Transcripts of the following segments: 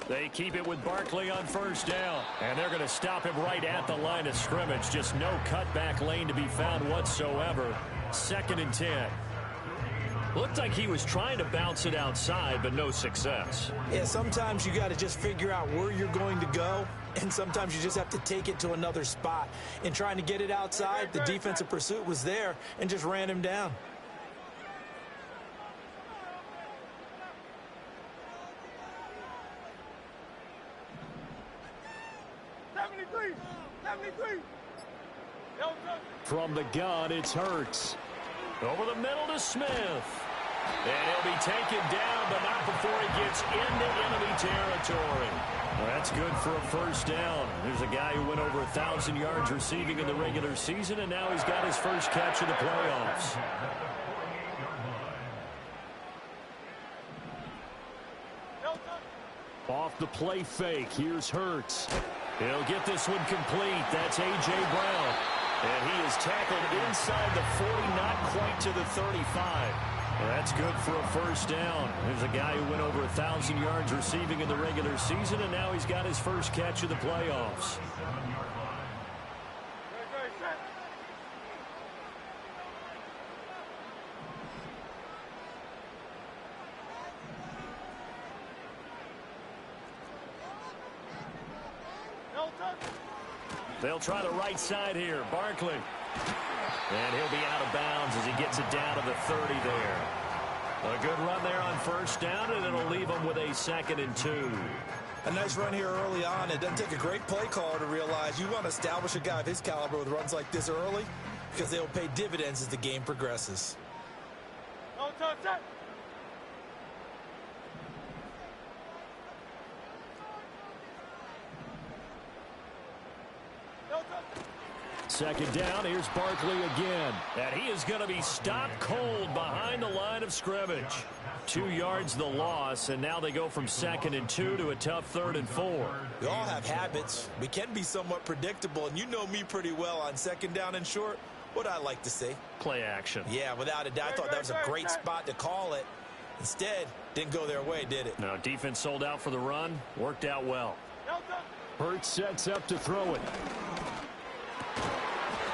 They keep it with Barkley on first down. And they're going to stop him right at the line of scrimmage. Just no cutback lane to be found whatsoever. 2nd and 10. Looked like he was trying to bounce it outside, but no success. Yeah, sometimes you got to just figure out where you're going to go, and sometimes you just have to take it to another spot. In trying to get it outside, the defensive pursuit was there and just ran him down. From the gun, it's Hurts. Over the middle to Smith. And he'll be taken down, but not before he gets into enemy territory. Well, that's good for a first down. There's a guy who went over 1,000 yards receiving in the regular season, and now he's got his first catch of the playoffs. Off the play fake, here's Hurts. He'll get this one complete. That's A.J. Brown. And he is tackled inside the 40, not quite to the 35. Well, that's good for a first down. There's a guy who went over 1,000 yards receiving in the regular season, and now he's got his first catch of the playoffs. They'll try the right side here. Barkley. And he'll be out of bounds as he gets it down to the 30 there. A good run there on first down, and it'll leave him with a 2nd and 2. A nice run here early on. It doesn't take a great play caller to realize you want to establish a guy of his caliber with runs like this early because they'll pay dividends as the game progresses. Second down, here's Barkley again. And he is going to be stopped cold behind the line of scrimmage. 2 yards the loss, and now they go from 2nd and 2 to a tough 3rd and 4. We all have habits. We can be somewhat predictable, and you know me pretty well on 2nd down and short. What I like to say? Play action. Yeah, without a doubt. I thought that was a great spot to call it. Instead, didn't go their way, did it? No, defense sold out for the run. Worked out well. Hurts sets up to throw it.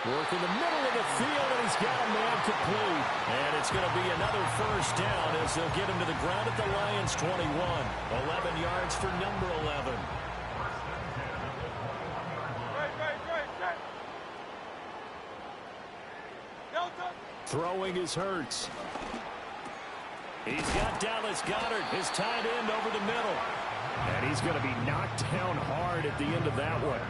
Work in the middle of the field, and he's got a man complete. And it's going to be another first down as they'll get him to the ground at the Lions' 21. 11 yards for number 11. Throwing is Hurts. He's got Dallas Goedert, his tight end, over the middle. And he's going to be knocked down hard at the end of that one.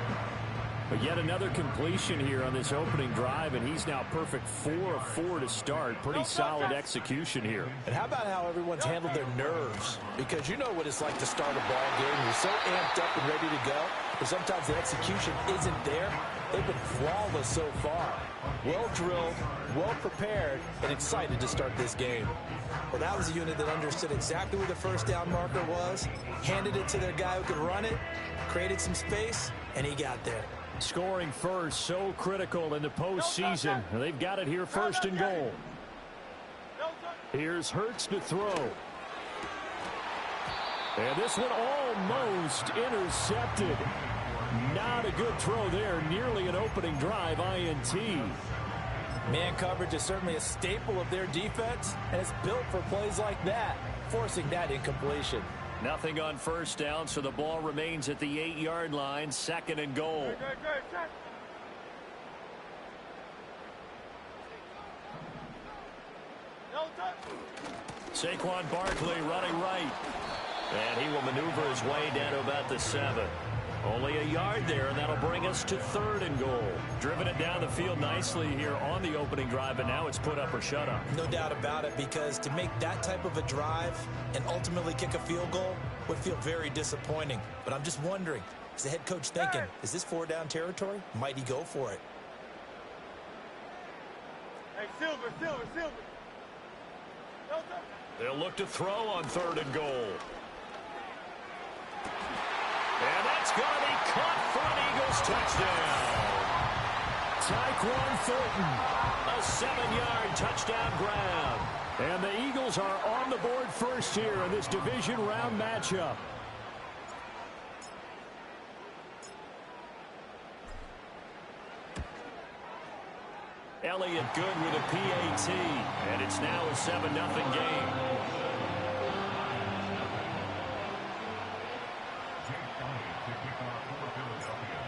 But yet another completion here on this opening drive, and he's now perfect 4 of 4 to start. Pretty solid execution here. And how about how everyone's handled their nerves? Because you know what it's like to start a ball game. You're so amped up and ready to go, but sometimes the execution isn't there. They've been flawless so far. Well drilled, well prepared, and excited to start this game. Well, that was a unit that understood exactly where the first down marker was, handed it to their guy who could run it, created some space, and he got there. Scoring first, so critical in the postseason. They've got it here, 1st and goal. Here's Hurts to throw. And this one almost intercepted. Not a good throw there. Nearly an opening drive INT. Man coverage is certainly a staple of their defense, and it's built for plays like that, forcing that incompletion. Nothing on first down, so the ball remains at the 8-yard line. 2nd and goal. Saquon Barkley running right. And he will maneuver his way down to about the 7. Only a yard there, and that'll bring us to 3rd and goal. Driven it down the field nicely here on the opening drive, and now it's put up or shut up. No doubt about it, because to make that type of a drive and ultimately kick a field goal would feel very disappointing. But I'm just wondering, is the head coach thinking, is this 4-down territory? Might he go for it? Hey, Silver. They'll look to throw on 3rd and goal. And that's going to be caught for an Eagles touchdown. Tyquan Thornton, a 7-yard touchdown grab. And the Eagles are on the board first here in this division round matchup. Elliott good with a PAT, and it's now a 7-0 game.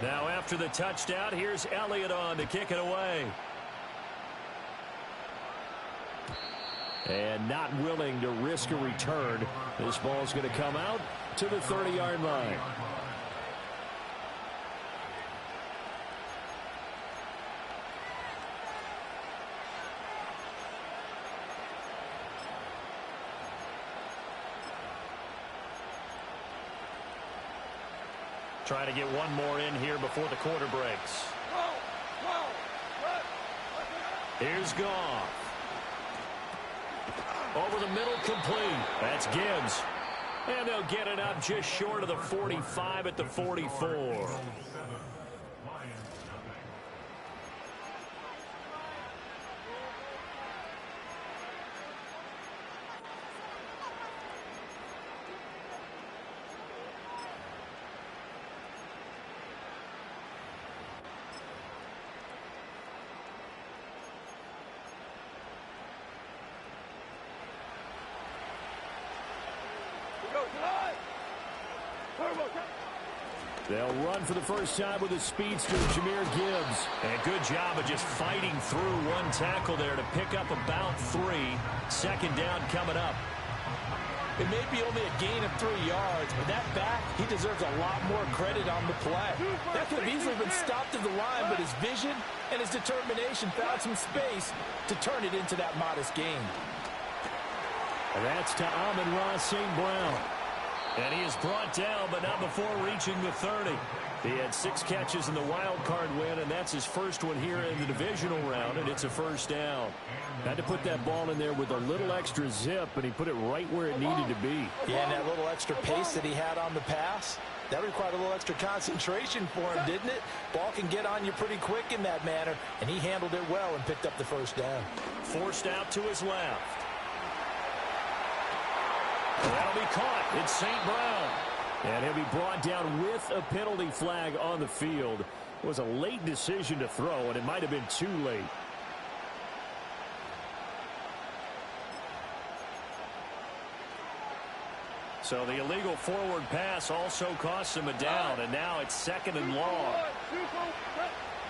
Now after the touchdown, here's Elliott on to kick it away. And not willing to risk a return. This ball's going to come out to the 30-yard line. Trying to get one more in here before the quarter breaks. Here's Goff. Over the middle, complete. That's Gibbs. And they'll get it up just short of the 45 at the 44. They'll run for the first time with a speedster, Jahmyr Gibbs. And good job of just fighting through one tackle there to pick up about 3. Second down coming up. It may be only a gain of 3 yards, but that back, he deserves a lot more credit on the play. That could have easily been stopped at the line, but his vision and his determination found some space to turn it into that modest gain. And that's to Amon-Ra St. Brown. And he is brought down, but not before reaching the 30. He had 6 catches in the wild card win, and that's his first one here in the divisional round, and it's a first down. Had to put that ball in there with a little extra zip, and he put it right where it needed to be. Yeah, and that little extra pace that he had on the pass, that required a little extra concentration for him, didn't it? Ball can get on you pretty quick in that manner, and he handled it well and picked up the first down. Forced out to his left. That'll be caught. It's St. Brown. And he'll be brought down with a penalty flag on the field. It was a late decision to throw, and it might have been too late. So the illegal forward pass also costs him a down, and now it's 2nd and long.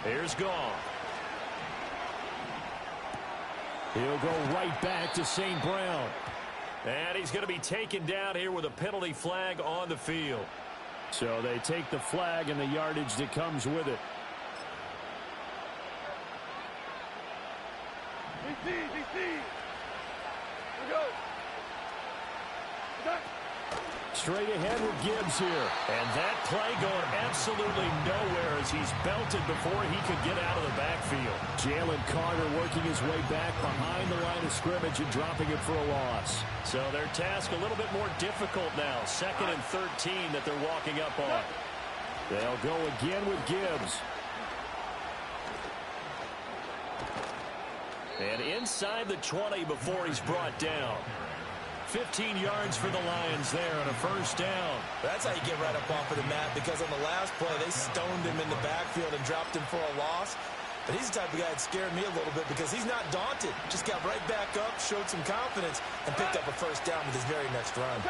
Here's Goff. He'll go right back to St. Brown. And he's going to be taken down here with a penalty flag on the field. So they take the flag and the yardage that comes with it. Straight ahead with Gibbs here. And that play going absolutely nowhere as he's belted before he could get out of the backfield. Jalen Carter working his way back behind the line of scrimmage and dropping it for a loss. So their task a little bit more difficult now. 2nd and 13 that they're walking up on. They'll go again with Gibbs. And inside the 20 before he's brought down. 15 yards for the Lions there on a first down. That's how you get right up off of the mat, because on the last play, they stoned him in the backfield and dropped him for a loss. But he's the type of guy that scared me a little bit because he's not daunted. Just got right back up, showed some confidence, and picked up a first down with his very next run.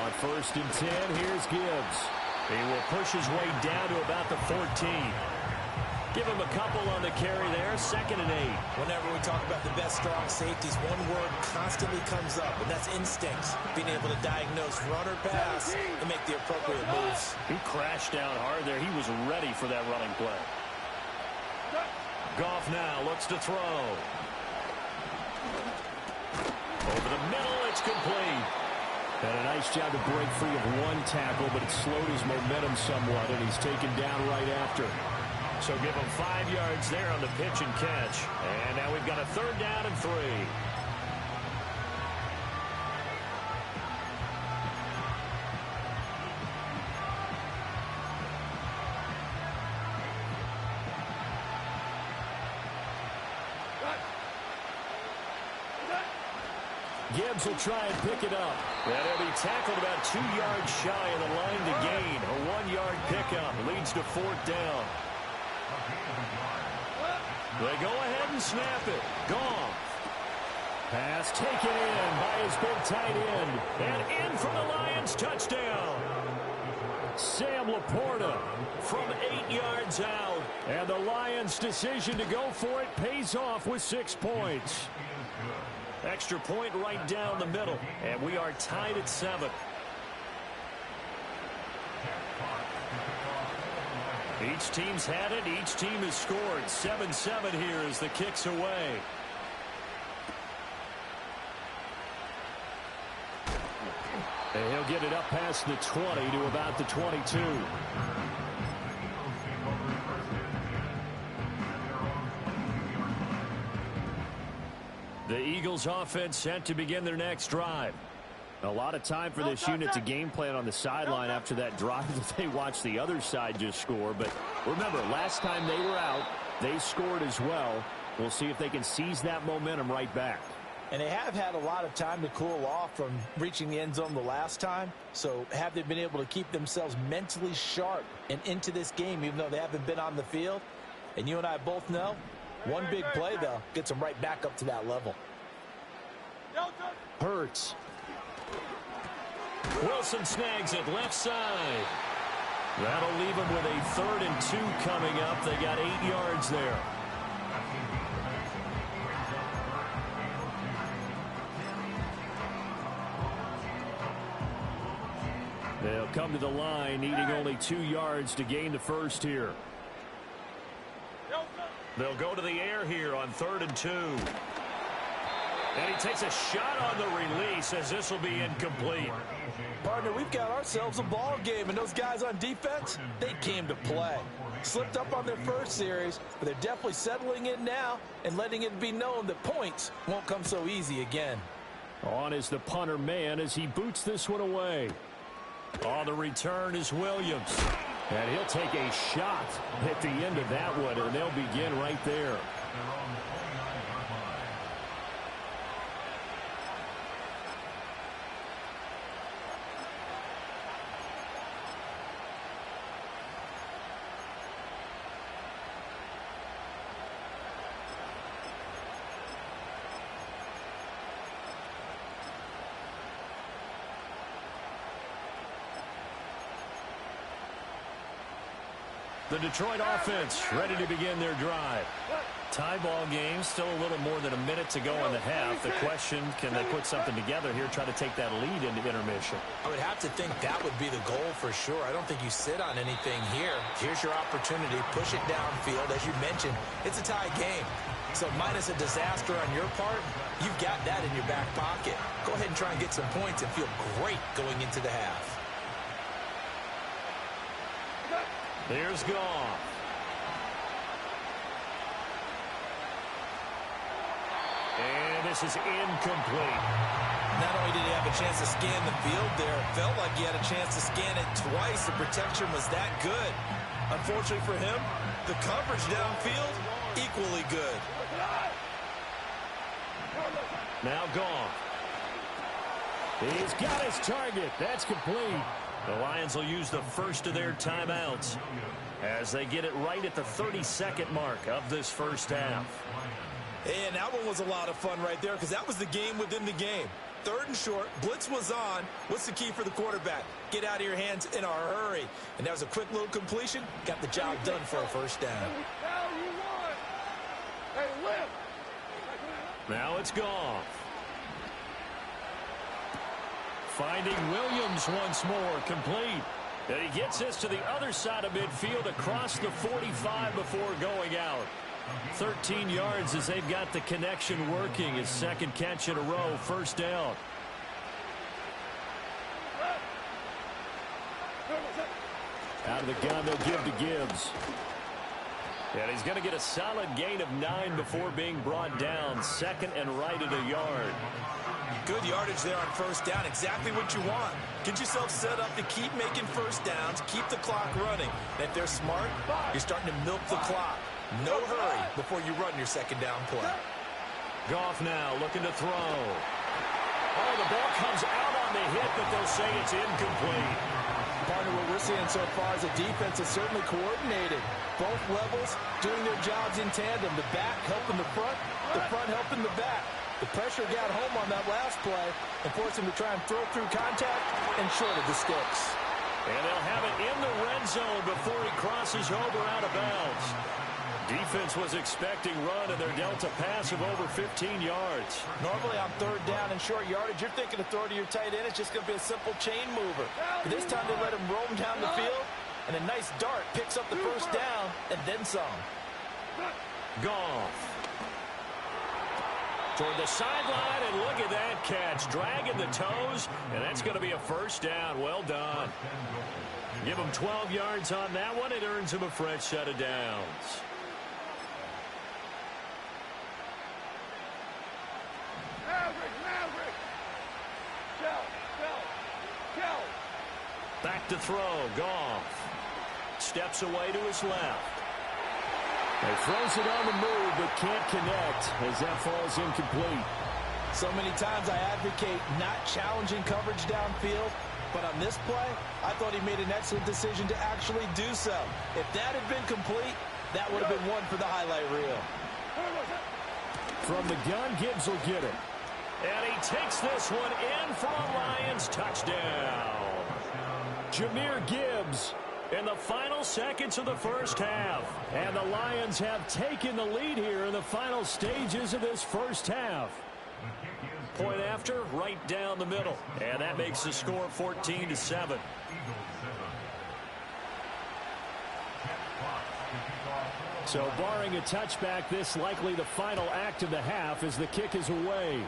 On 1st and 10, here's Gibbs. He will push his way down to about the 14. Give him a couple on the carry there. 2nd and 8. Whenever we talk about the best strong safeties, one word constantly comes up, and that's instincts. Being able to diagnose run or pass and make the appropriate moves. He crashed down hard there. He was ready for that running play. Goff now looks to throw. Over the middle, it's complete. And a nice job to break free of one tackle, but it slowed his momentum somewhat, and he's taken down right after. So give him 5 yards there on the pitch and catch. And now we've got a 3rd down and 3. Gibbs will try and pick it up. That'll be tackled about 2 yards shy of the line to gain. A 1-yard pickup leads to 4th down. They go ahead and snap it. Goff. Pass taken in by his big tight end. And in from the Lions, touchdown. Sam Laporta from 8 yards out. And the Lions' decision to go for it pays off with 6 points. Extra point right down the middle. And we are tied at 7. Each team's had it. Each team has scored. 7-7 here as the kick's away. And he'll get it up past the 20 to about the 22. The Eagles offense set to begin their next drive. A lot of time for this unit to game plan on the sideline after that drive that they watched the other side just score. But remember, last time they were out, they scored as well. We'll see if they can seize that momentum right back. And they have had a lot of time to cool off from reaching the end zone the last time. So have they been able to keep themselves mentally sharp and into this game, even though they haven't been on the field? And you and I both know, one big play, though, gets them right back up to that level. Hurts. Wilson snags it left side. That'll leave them with a 3rd and 2 coming up. They got 8 yards there. They'll come to the line, needing only 2 yards to gain the first here. They'll go to the air here on 3rd and 2. And he takes a shot on the release as this will be incomplete. Partner, we've got ourselves a ball game, and those guys on defense, they came to play. Slipped up on their first series, but they're definitely settling in now and letting it be known that points won't come so easy again. On is the punter man as he boots this one away. On the return is Williams. And he'll take a shot at the end of that one, and they'll begin right there. The Detroit offense ready to begin their drive. Tie ball game, still a little more than a minute to go in the half. The question, can they put something together here, try to take that lead into intermission? I would have to think that would be the goal for sure. I don't think you sit on anything here. Here's your opportunity. Push it downfield. As you mentioned, it's a tie game. So minus a disaster on your part, you've got that in your back pocket. Go ahead and try and get some points and feel great going into the half. There's Goff. And this is incomplete. Not only did he have a chance to scan the field there, it felt like he had a chance to scan it twice. The protection was that good. Unfortunately for him, the coverage downfield, equally good. Now Goff. He's got his target. That's complete. The Lions will use the first of their timeouts as they get it right at the 32nd mark of this first half. And that one was a lot of fun right there because that was the game within the game. 3rd and short, blitz was on. What's the key for the quarterback? Get out of your hands in a hurry. And that was a quick little completion. Got the job done for a first down. Now it's Goff. Finding Williams once more, complete. And he gets this to the other side of midfield across the 45 before going out. 13 yards as they've got the connection working. His second catch in a row, first down. Out of the gun, they'll give to Gibbs. And he's going to get a solid gain of 9 before being brought down. 2nd and right at a yard. Good yardage there on first down. Exactly what you want. Get yourself set up to keep making first downs, keep the clock running. And if they're smart, you're starting to milk the clock. No hurry before you run your second down play. Goff now looking to throw. Oh, the ball comes out on the hit, but they'll say it's incomplete. Partner, what we're seeing so far is the defense is certainly coordinated. Both levels doing their jobs in tandem. The back helping the front helping the back. The pressure got home on that last play and forced him to try and throw through contact and short of the sticks. And they'll have it in the red zone before he crosses over out of bounds. Defense was expecting run, and they're dealt a pass of over 15 yards. Normally on third down and short yardage, you're thinking of throwing to your tight end. It's just going to be a simple chain mover. But this time they let him roam down the field, and a nice dart picks up the first down and then some. Goff. Toward the sideline, and look at that catch. Dragging the toes, and that's going to be a first down. Well done. Give him 12 yards on that one. It earns him a fresh set of downs. Back to throw. Goff steps away to his left. He throws it on the move, but can't connect as that falls incomplete. So many times I advocate not challenging coverage downfield, but on this play, I thought he made an excellent decision to actually do so. If that had been complete, that would have been one for the highlight reel. From the gun, Gibbs will get it. And he takes this one in for a Lions touchdown. Jahmyr Gibbs in the final seconds of the first half. And the Lions have taken the lead here in the final stages of this first half. Point after, right down the middle. And that makes the score 14-7. So barring a touchback, this likely the final act of the half as the kick is away.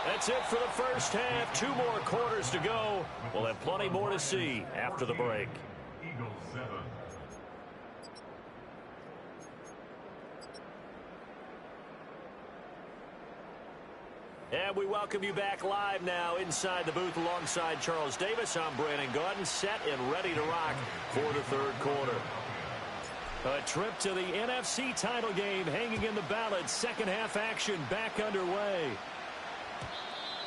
That's it for the first half. 2 more quarters to go. We'll have plenty more to see after the break. Eagles 7. And we welcome you back live now inside the booth alongside Charles Davis. I'm Brandon Gaudin, set and ready to rock for the third quarter. A trip to the NFC title game hanging in the balance. Second half action back underway.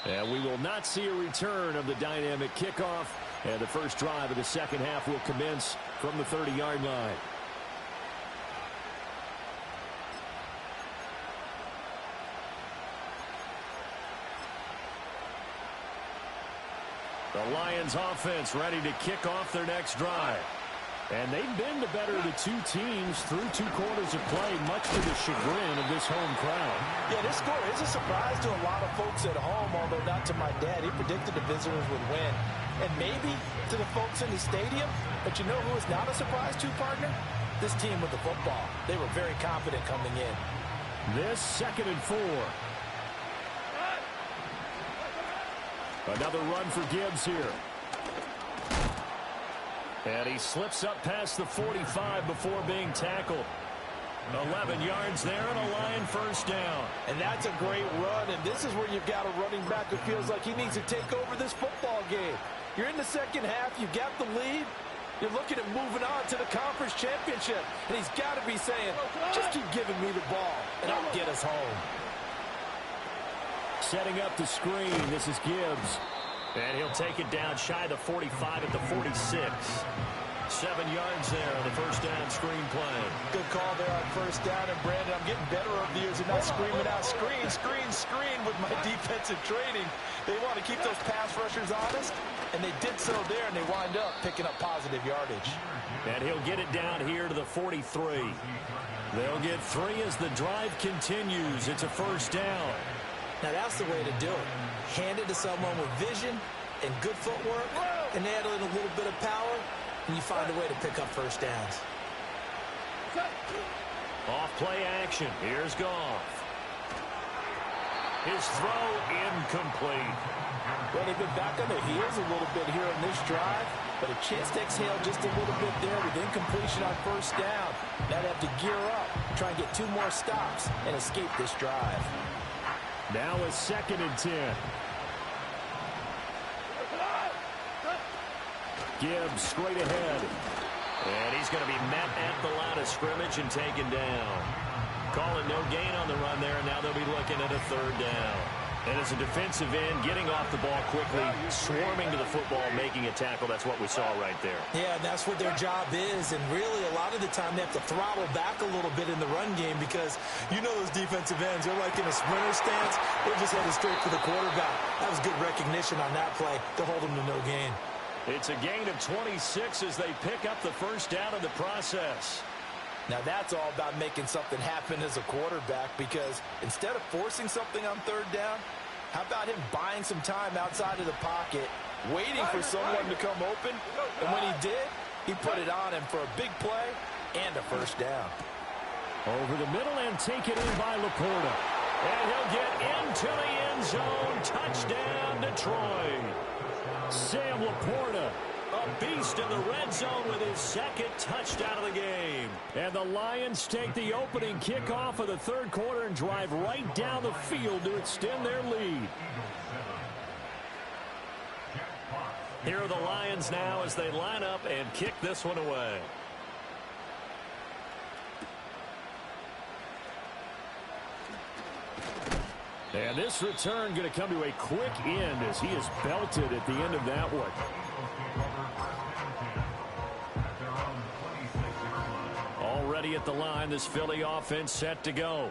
And we will not see a return of the dynamic kickoff. And the first drive of the second half will commence from the 30-yard line. The Lions offense ready to kick off their next drive. And they've been the better of the two teams through 2 quarters of play, much to the chagrin of this home crowd. Yeah, this score is a surprise to a lot of folks at home, although not to my dad. He predicted the visitors would win. And maybe to the folks in the stadium. But you know who is not a surprise to, partner? This team with the football. They were very confident coming in. This 2nd and 4. Another run for Gibbs here. And he slips up past the 45 before being tackled. 11 yards there and a Lion first down. And that's a great run, and this is where you've got a running back who feels like he needs to take over this football game. You're in the second half, you've got the lead. You're looking at moving on to the conference championship. And he's got to be saying, just keep giving me the ball, and I'll get us home. Setting up the screen, this is Gibbs. And he'll take it down shy of the 45 at the 46. 7 yards there on the first down screen play. Good call there on first down. And, Brandon, I'm getting better over the years and not screaming out screen, screen, screen with my defensive training. They want to keep those pass rushers honest, and they did so there, and they wind up picking up positive yardage. And he'll get it down here to the 43. They'll get 3 as the drive continues. It's a first down. Now, that's the way to do it. Hand it to someone with vision and good footwork, and add in a little bit of power, and you find a way to pick up first downs. Off play action. Here's Goff. His throw incomplete. Well, they've been back on their heels a little bit here on this drive, but a chance to exhale just a little bit there with incompletion on first down. Now they have to gear up, try and get 2 more stops, and escape this drive. Now a 2nd and 10. Gibbs straight ahead. And he's going to be met at the line of scrimmage and taken down. Calling no gain on the run there, and now they'll be looking at a third down. And as a defensive end, getting off the ball quickly, swarming to the football, making a tackle, that's what we saw right there. Yeah, and that's what their job is. And really, a lot of the time, they have to throttle back a little bit in the run game because you know those defensive ends, they're like in a sprinter stance. They're just headed straight for the quarterback. That was good recognition on that play to hold them to no gain. It's a gain of 26 as they pick up the first down in the process. Now, that's all about making something happen as a quarterback because instead of forcing something on third down, how about him buying some time outside of the pocket, waiting for someone to come open, and when he did, he put it on him for a big play and a first down. Over the middle and taken in by Laporta. And he'll get into the end zone. Touchdown, Detroit. Sam Laporta, a beast in the red zone with his second touchdown of the game. And the Lions take the opening kickoff of the third quarter and drive right down the field to extend their lead. Here are the Lions now as they line up and kick this one away. And this return going to come to a quick end as he is belted at the end of that one. Already at the line, this Philly offense set to go.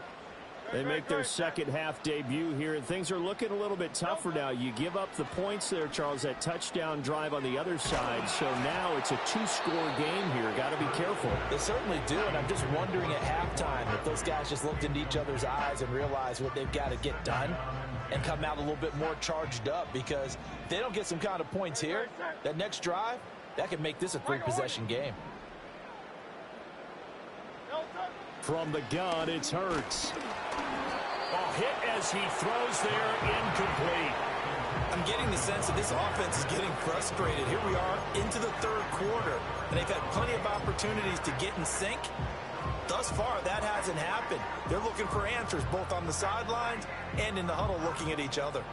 They make their second half debut here, and things are looking a little bit tougher now. You give up the points there, Charles, that touchdown drive on the other side. So now it's a two-score game here. Got to be careful. They certainly do, and I'm just wondering at halftime if those guys just looked into each other's eyes and realized what they've got to get done and come out a little bit more charged up, because if they don't get some kind of points here, that next drive, that could make this a three-possession game. From the gun, it's Hurts. A hit as he throws there, incomplete. I'm getting the sense that this offense is getting frustrated. Here we are into the third quarter, and they've had plenty of opportunities to get in sync. Thus far, that hasn't happened. They're looking for answers both on the sidelines and in the huddle looking at each other.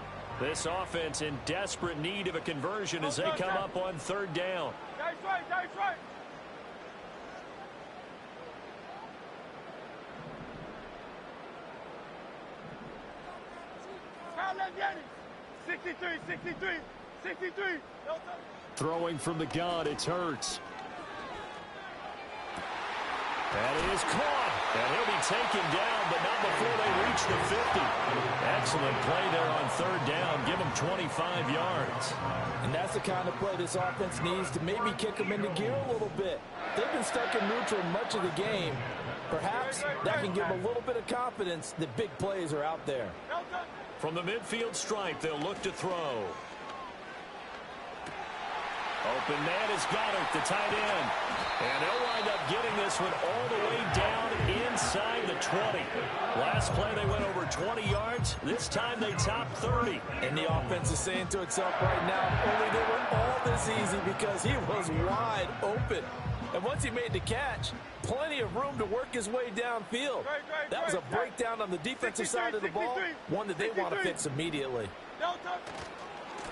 This offense in desperate need of a conversion as they come up on third down. That's right. 63. Throwing from the gun, it's Hurts. That is caught. And he'll be taken down, but not before they reach the 50. Excellent play there on third down. Give them 25 yards. And that's the kind of play this offense needs to maybe kick them into gear a little bit. They've been stuck in neutral much of the game. Perhaps that can give them a little bit of confidence that big plays are out there. From the midfield stripe, they'll look to throw. Open man is Goddard, the tight end. And they'll wind up getting this one all the way down inside the 20. Last play, they went over 20 yards. This time, they topped 30. And the offense is saying to itself right now, only they were all this easy because he was wide open. And once he made the catch, plenty of room to work his way downfield. That was a breakdown on the defensive side of the ball, one that they want to fix immediately.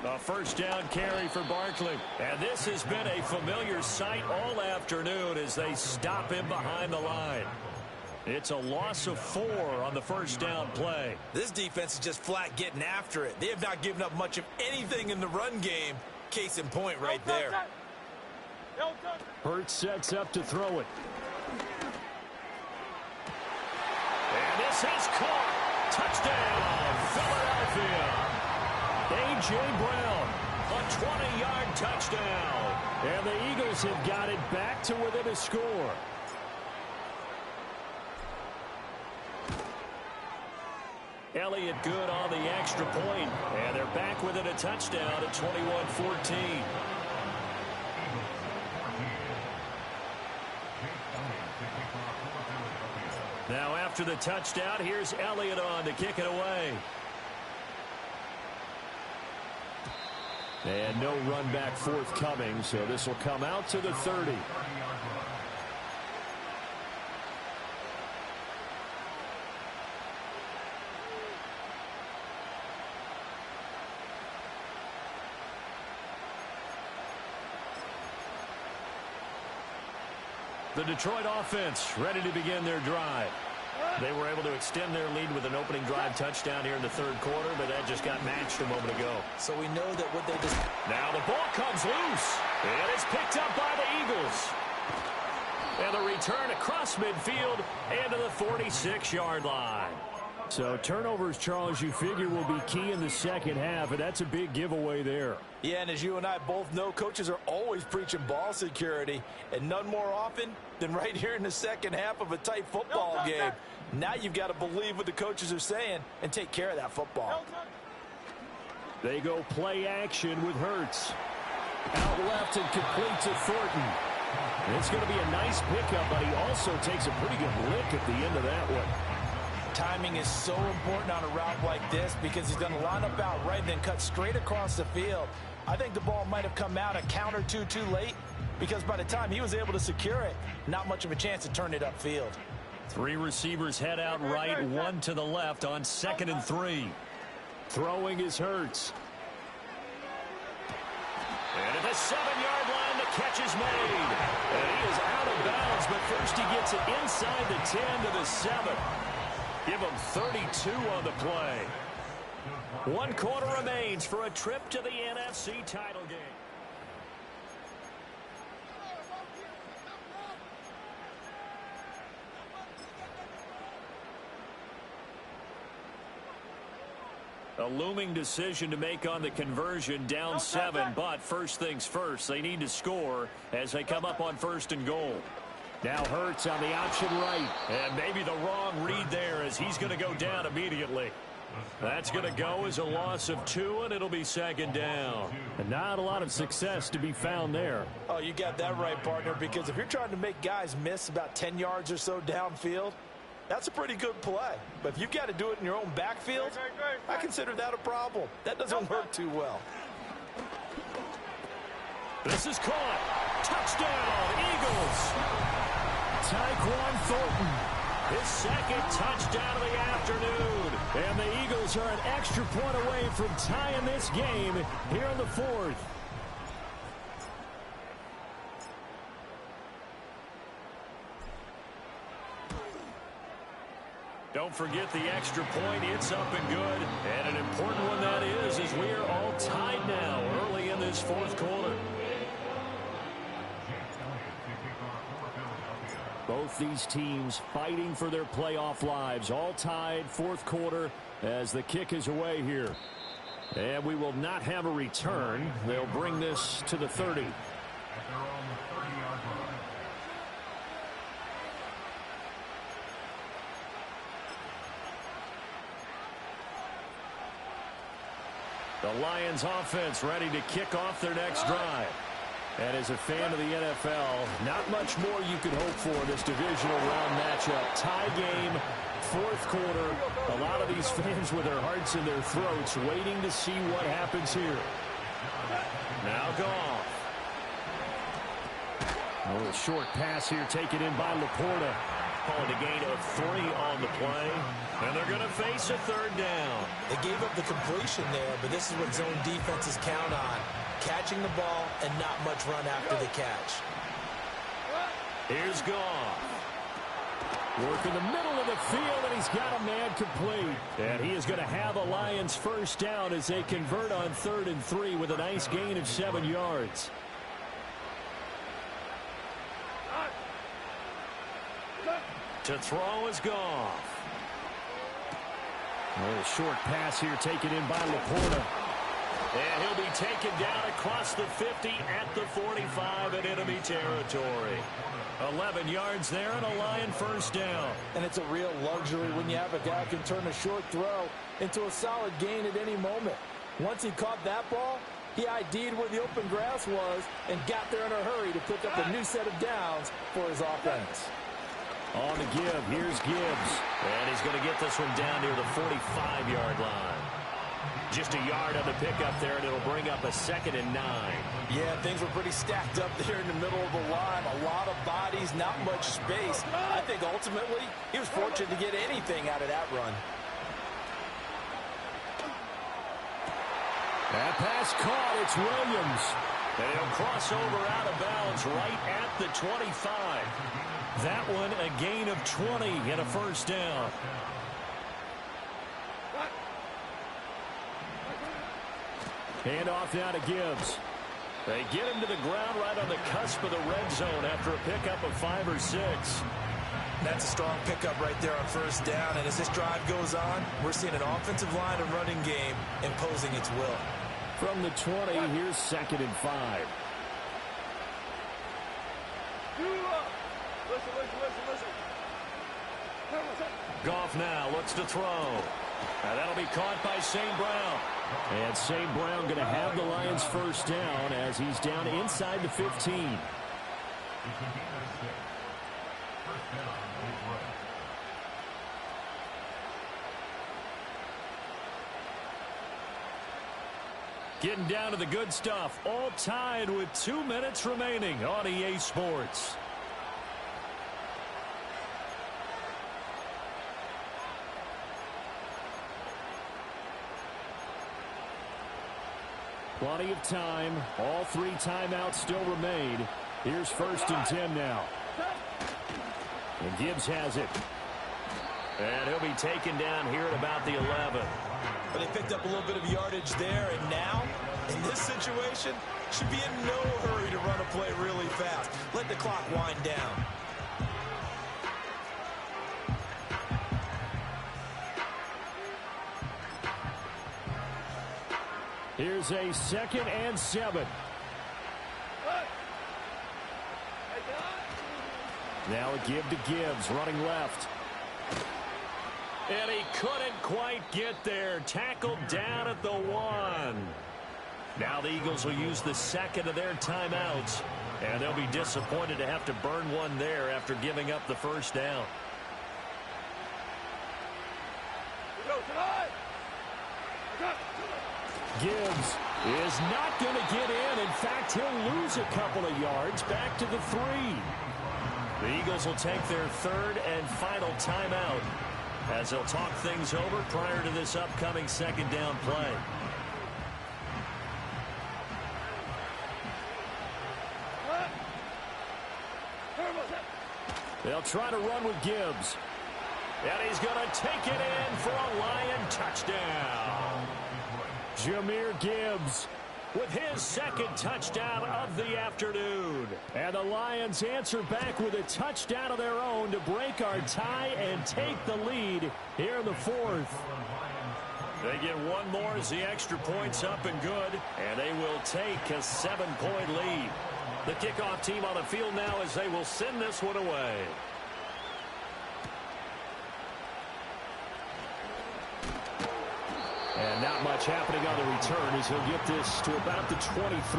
A first down carry for Barkley. And this has been a familiar sight all afternoon as they stop him behind the line. It's a loss of 4 on the first down play. This defense is just flat getting after it. They have not given up much of anything in the run game. Case in point right there. Hurts sets up to throw it. And this is caught. Touchdown, Philadelphia. A.J. Brown, a 20-yard touchdown. And the Eagles have got it back to within a score. Elliott good on the extra point. And they're back within a touchdown at 21-14. Now after the touchdown, here's Elliott on to kick it away. And no run back forthcoming, so this will come out to the 30. The Detroit offense ready to begin their drive. They were able to extend their lead with an opening drive touchdown here in the third quarter, but that just got matched a moment ago. So we know that what they just... Now the ball comes loose. It is picked up by the Eagles. And the return across midfield and to the 46-yard line. So turnovers, Charles, you figure will be key in the second half, and that's a big giveaway there. Yeah, and as you and I both know, coaches are always preaching ball security, and none more often than right here in the second half of a tight football game. Now you've got to believe what the coaches are saying and take care of that football. They go play action with Hurts. Out left and complete to Thornton. It's going to be a nice pickup, but he also takes a pretty good lick at the end of that one. Timing is so important on a route like this because he's going to line up out right and then cut straight across the field. I think the ball might have come out a count or two too late because by the time he was able to secure it, not much of a chance to turn it upfield. Three receivers head out right, one to the left on 2nd and 3. Throwing is Hurts. And at the 7-yard line, the catch is made. And he is out of bounds, but first he gets it inside the 10 to the 7. Give him 32 on the play. 1 quarter remains for a trip to the NFC title game. A looming decision to make on the conversion, down 7, but first things first, they need to score as they come up on 1st and goal. Now Hurts on the option right, and maybe the wrong read there as he's going to go down immediately. That's going to go as a loss of 2, and it'll be 2nd down. And not a lot of success to be found there. Oh, you got that right, partner, because if you're trying to make guys miss about 10 yards or so downfield, that's a pretty good play. But if you've got to do it in your own backfield, I consider that a problem. That doesn't work too well. This is caught. Touchdown, Eagles. Tyquan Thornton, his 2nd touchdown of the afternoon. And the Eagles are an extra point away from tying this game here in the 4th. Don't forget the extra point. It's up and good. And an important one that is, as we are all tied now early in this 4th quarter. Both these teams fighting for their playoff lives. All tied, 4th quarter as the kick is away here. And we will not have a return. They'll bring this to the 30. The Lions offense ready to kick off their next drive. And as a fan of the NFL, not much more you could hope for in this divisional round matchup. Tie game, 4th quarter. A lot of these fans with their hearts in their throats waiting to see what happens here. Now Goff. A short pass here taken in by Laporta. Calling a gain of 3 on the play. And they're going to face a 3rd down. They gave up the completion there, but this is what zone defenses count on. Catching the ball and not much run after the catch. Here's Goff. Work in the middle of the field, and he's got a man complete. And he is going to have a Lions 1st down as they convert on 3rd and 3 with a nice gain of 7 yards. To throw is Goff. A short pass here taken in by Laporta. And he'll be taken down across the 50 at the 45 in enemy territory. 11 yards there and a Lion 1st down. And it's a real luxury when you have a guy who can turn a short throw into a solid gain at any moment. Once he caught that ball, he ID'd where the open grass was and got there in a hurry to pick up a new set of downs for his offense. On the give, here's Gibbs. And he's going to get this one down near the 45-yard line. Just a yard on the pickup there, and it'll bring up a 2nd and 9. Yeah, things were pretty stacked up there in the middle of the line. A lot of bodies, not much space. I think ultimately he was fortunate to get anything out of that run. That pass caught. It's Williams. And he'll cross over out of bounds right at the 25. That one a gain of 20 and a first down. Hand off now to Gibbs. They get him to the ground right on the cusp of the red zone after a pickup of 5 or 6. That's a strong pickup right there on first down. And as this drive goes on, we're seeing an offensive line and running game imposing its will. From the 20, here's 2nd and 5. Listen. Goff now looks to throw. And that'll be caught by St. Brown. And St. Brown going to have the Lions first down as he's down inside the 15. Getting down to the good stuff. All tied with 2 minutes remaining on EA Sports. Plenty of time. All 3 timeouts still remain. Here's 1st and 10 now. And Gibbs has it. And he'll be taken down here at about the 11. But they picked up a little bit of yardage there, and now, in this situation, should be in no hurry to run a play really fast. Let the clock wind down. Here's a 2nd and 7. Now a give to Gibbs, running left. And he couldn't quite get there. Tackled down at the 1. Now the Eagles will use the 2nd of their timeouts. And they'll be disappointed to have to burn one there after giving up the first down. Gibbs is not going to get in. In fact, he'll lose a couple of yards back to the 3. The Eagles will take their 3rd and final timeout as they'll talk things over prior to this upcoming 2nd down play. They'll try to run with Gibbs. And he's going to take it in for a Lion touchdown. Jahmyr Gibbs with his 2nd touchdown of the afternoon. And the Lions answer back with a touchdown of their own to break our tie and take the lead here in the 4th. They get one more as the extra point's up and good, and they will take a 7-point lead. The kickoff team on the field now as they will send this one away. And not much happening on the return as he'll get this to about the 23.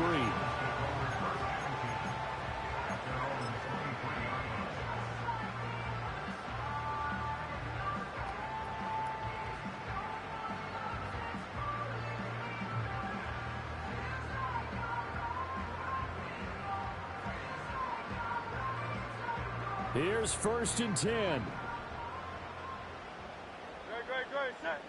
Here's 1st and 10. Great, set.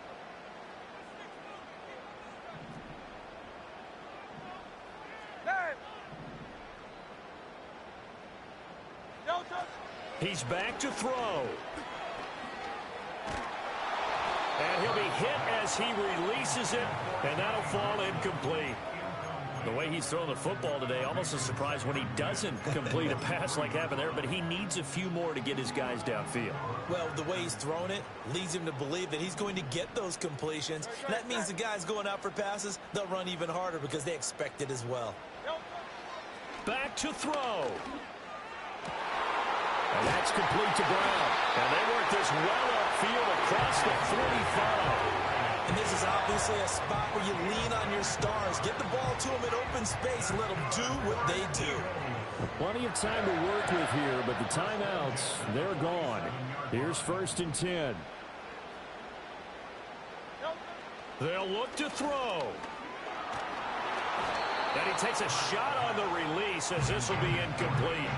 He's back to throw. And he'll be hit as he releases it, and that'll fall incomplete. The way he's throwing the football today, almost a surprise when he doesn't complete a pass like happened there, but he needs a few more to get his guys downfield. Well, the way he's thrown it leads him to believe that he's going to get those completions. And that means the guys going out for passes, they'll run even harder because they expect it as well. Back to throw. And that's complete to Brown. And they work this well upfield across the 45. And this is obviously a spot where you lean on your stars. Get the ball to them in open space and let them do what they do. Plenty of time to work with here, but the timeouts, they're gone. Here's 1st and 10. They'll look to throw. And he takes a shot on the release as this will be incomplete.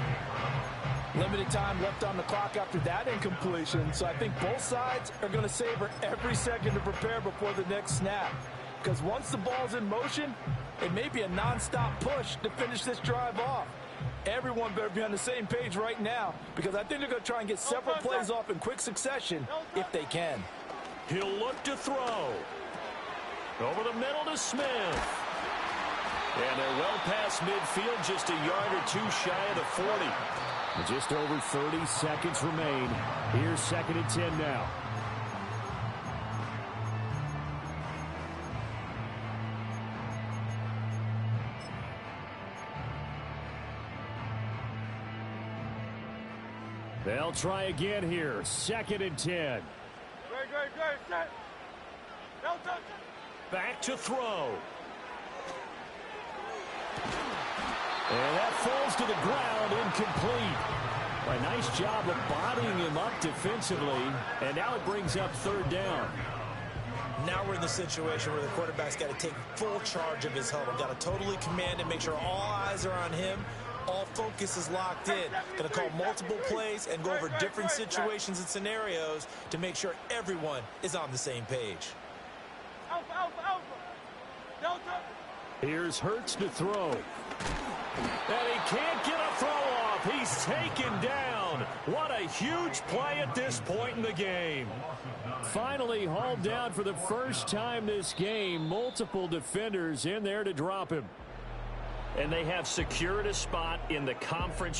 Limited time left on the clock after that incompletion, so I think both sides are going to savor every second to prepare before the next snap. Because once the ball's in motion, It may be a nonstop push to finish this drive off. Everyone better be on the same page right now because I think they're going to try and get several plays off in quick succession if they can. He'll look to throw. Over the middle to Smith. And they're well past midfield, just a yard or two shy of the 40. Just over 30 seconds remain. Here's 2nd and 10 now. They'll try again here. 2nd and 10. Great, set. No touch. Back to throw. And that falls to the ground, incomplete. A nice job of bodying him up defensively. And now it brings up 3rd down. Now we're in the situation where the quarterback's got to take full charge of his huddle. Got to totally command and make sure all eyes are on him. All focus is locked in. Going to call multiple plays and go over different situations and scenarios to make sure everyone is on the same page. Alpha. Delta. Here's Hurts to throw. And he can't get a throw off. He's taken down. What a huge play at this point in the game. Finally hauled down for the first time this game. Multiple defenders in there to drop him. And they have secured a spot in the conference